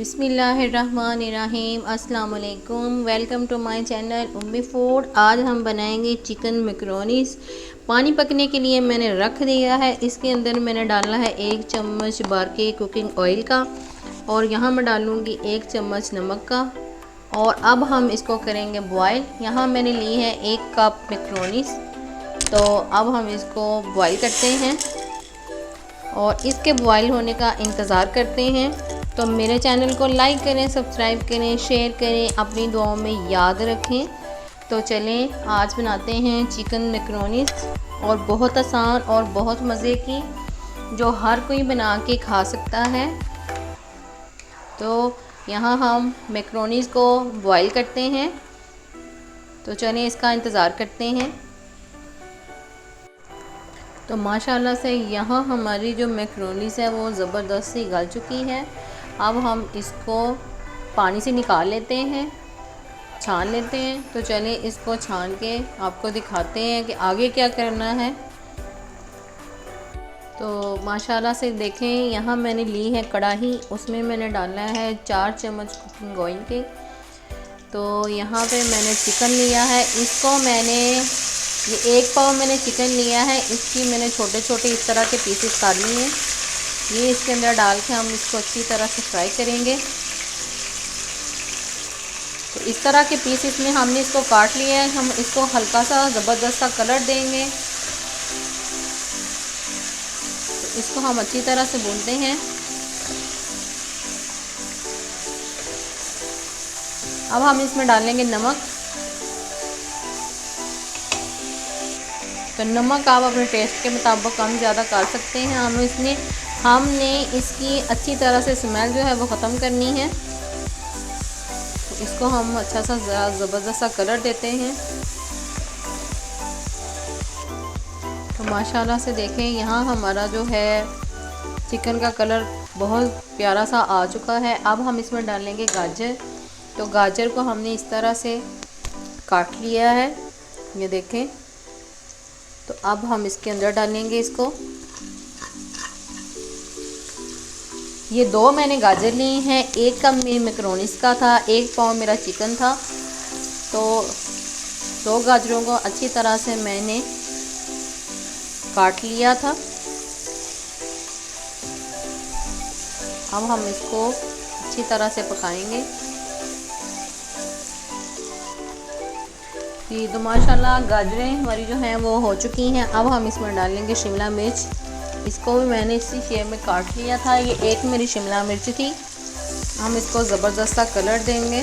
बिस्मिल्लाहिर्रहमानिर्रहीम अस्सलाम वालेकुम। Welcome to my channel Ummi food. आज हम बनाएंगे चिकन मैकरोनीस। पानी पकने के लिए मैंने रख दिया है। इसके अंदर मैंने डालना है 1 चम्मच बारके कुकिंग ऑयल का और यहाँ मैं डालूँगी 1 चम्मच नमक का। और अब हम इसको करेंगे बॉयल। यहाँ मैंने ली है 1 कप मैकरोनीस। तो अब हम इसको बॉयल करते हैं और इसके बॉयल होने का इंतज़ार करते हैं। तो मेरे चैनल को लाइक करें, सब्सक्राइब करें, शेयर करें, अपनी दुआओं में याद रखें। तो चलें आज बनाते हैं चिकन मैकरोनीस और बहुत आसान और बहुत मज़े की, जो हर कोई बना के खा सकता है। तो यहाँ हम मैकरोनीस को बॉयल करते हैं। तो चलें इसका इंतज़ार करते हैं। तो माशाल्लाह से यहाँ हमारी जो मैकरोनीस है वो ज़बरदस्त सी गल चुकी है। अब हम इसको पानी से निकाल लेते हैं, छान लेते हैं। तो चलें इसको छान के आपको दिखाते हैं कि आगे क्या करना है। तो माशाल्लाह से देखें, यहाँ मैंने ली है कढ़ाई, उसमें मैंने डालना है 4 चम्मच कुकिंग ऑयल के। तो यहाँ पे मैंने चिकन लिया है। इसको मैंने ये 1 पाव मैंने चिकन लिया है। इसकी मैंने छोटे छोटे इस तरह के पीसेस काट लिए हैं। ये इसके अंदर डाल के हम इसको अच्छी तरह से फ्राई करेंगे। तो इस तरह के पीसेस में हमने इसको काट लिया है। हम इसको हल्का सा ज़बरदस्त सा कलर देंगे। तो इसको हम अच्छी तरह से भूनते हैं। अब हम इसमें डालेंगे नमक। तो नमक आप अपने टेस्ट के मुताबिक कम ज़्यादा कर सकते हैं। हमने इसकी अच्छी तरह से स्मेल जो है वो ख़त्म करनी है। तो इसको हम अच्छा सा ज़बरदस्त सा कलर देते हैं। तो माशाल्लाह से देखें, यहाँ हमारा जो है चिकन का कलर बहुत प्यारा सा आ चुका है। अब हम इसमें डालेंगे गाजर। तो गाजर को हमने इस तरह से काट लिया है, ये देखें। तो अब हम इसके अंदर डालेंगे इसको। ये 2 मैंने गाजर ली हैं। 1 कप मेरी मैकरोनीस का था, 1 पाव मेरा चिकन था। तो 2 गाजरों को अच्छी तरह से मैंने काट लिया था। अब हम इसको अच्छी तरह से पकाएंगे। ये तो माशाल्लाह गाजरें हमारी जो हैं वो हो चुकी हैं। अब हम इसमें डालेंगे शिमला मिर्च। इसको भी मैंने इसी शेप में काट लिया था। ये 1 मेरी शिमला मिर्च थी। हम इसको ज़बरदस्त सा कलर देंगे।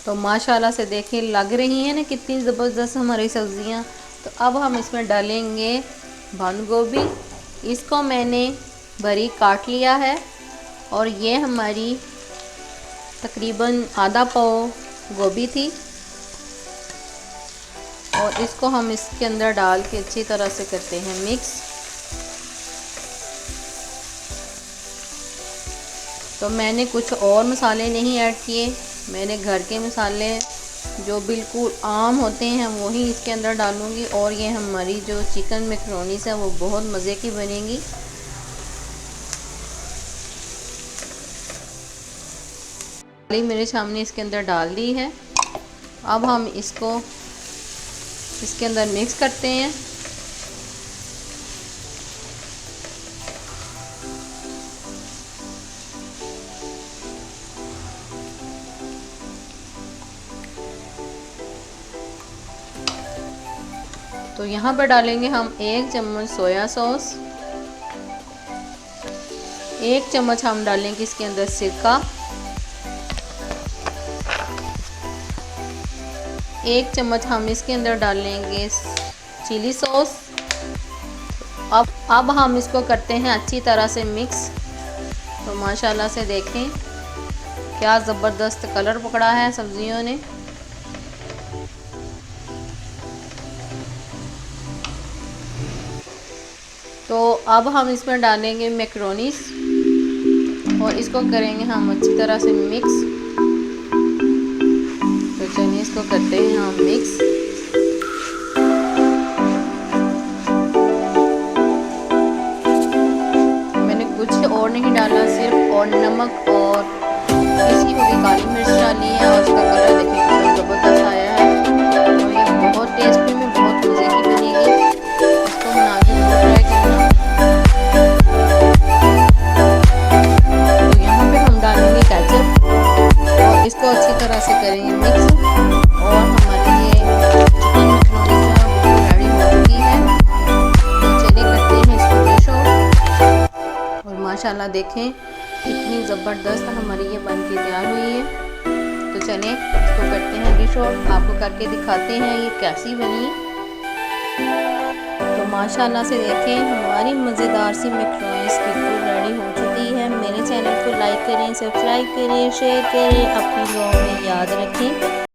तो माशाल्लाह से देखें, लग रही हैं ना कितनी ज़बरदस्त हमारी सब्ज़ियाँ। तो अब हम इसमें डालेंगे बंद गोभी। इसको मैंने बारीक काट लिया है और ये हमारी तकरीबन आधा पाव गोभी थी। और इसको हम इसके अंदर डाल के अच्छी तरह से करते हैं मिक्स। तो मैंने कुछ और मसाले नहीं ऐड किए। मैंने घर के मसाले जो बिल्कुल आम होते हैं वही इसके अंदर डालूँगी। और ये हमारी जो चिकन मैकरोनीस है वो बहुत मज़े की बनेगी। मेरे सामने इसके अंदर डाल दी है। अब हम इसको इसके अंदर मिक्स करते हैं। तो यहाँ पर डालेंगे हम 1 चम्मच सोया सॉस। 1 चम्मच हम डालेंगे इसके अंदर सिरका। 1 चम्मच हम इसके अंदर डालेंगे चिली सॉस। अब हम इसको करते हैं अच्छी तरह से मिक्स। तो माशाल्लाह से देखें क्या ज़बरदस्त कलर पकड़ा है सब्जियों ने। तो अब हम इसमें डालेंगे मैकरोनीस और इसको करेंगे हम अच्छी तरह से मिक्स। तो चलिए इसको करते हैं हम मिक्स। और नमक और इसी हुई काली मिर्च डाली है और इसका कलर देखिए कितना ज़बरदस्त आया है और ये बहुत टेस्टी में बहुत मज़े की बनेगी। इसको बना के ज़रूर ट्राई करना। तो यहाँ पे हम डालेंगे केचप और इसको अच्छी तरह से करेंगे मिक्स और हमारी ये चिकन मैकरोनी रेडी हो चुकी है। तो चलिए करते हैं इसको डिश आउट। और माशाल्लाह देखें कितनी ज़बरदस्त हमारी ये बन के तैयार हुई है। तो चलें इसको करते हैं डिश आउट, आपको करके दिखाते हैं ये कैसी बनी। तो माशाल्लाह से देखें हमारी मज़ेदार सी मैकरोनीज़ बिल्कुल रेडी हो चुकी है। मेरे चैनल को लाइक करें, सब्सक्राइब करें, शेयर करें, अपनी दुआओं में याद रखें।